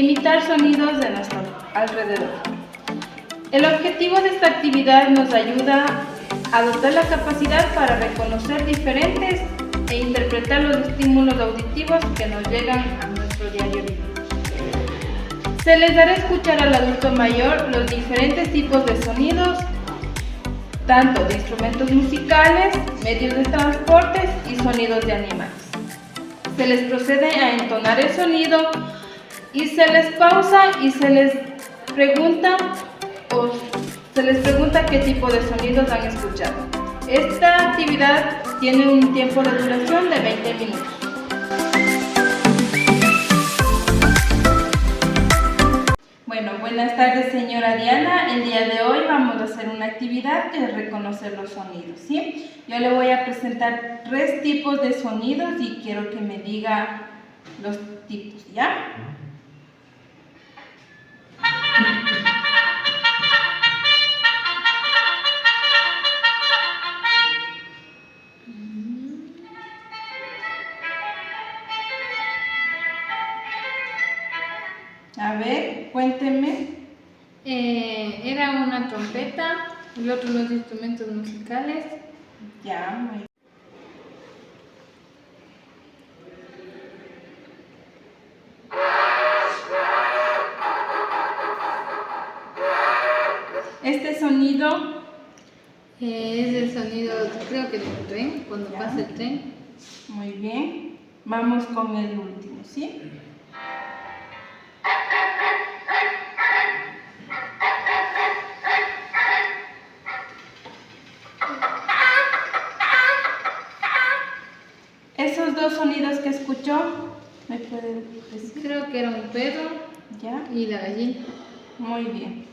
imitar sonidos de nuestro alrededor. El objetivo de esta actividad nos ayuda a dotar la capacidad para reconocer diferentes e interpretar los estímulos auditivos que nos llegan a nuestro diario vivir. Se les dará a escuchar al adulto mayor los diferentes tipos de sonidos, tanto de instrumentos musicales, medios de transporte y sonidos de animales. Se les procede a entonar el sonido y se les pausa y se les pregunta qué tipo de sonidos han escuchado. Esta actividad tiene un tiempo de duración de 20 minutos. Bueno, buenas tardes, señora Diana. El día de hoy vamos a hacer una actividad que es reconocer los sonidos, ¿sí? Yo le voy a presentar 3 tipos de sonidos y quiero que me diga los tipos, ¿ya? A ver, cuénteme. Era una trompeta y otros los instrumentos musicales. Ya, muy bien. Este sonido Es el sonido, creo que del tren, cuando ya. pasa el tren. Muy bien. Vamos con el último, ¿sí? Esos 2 sonidos que escuchó, ¿me puede decir? Creo que era un perro ¿Ya? y la gallina. Muy bien.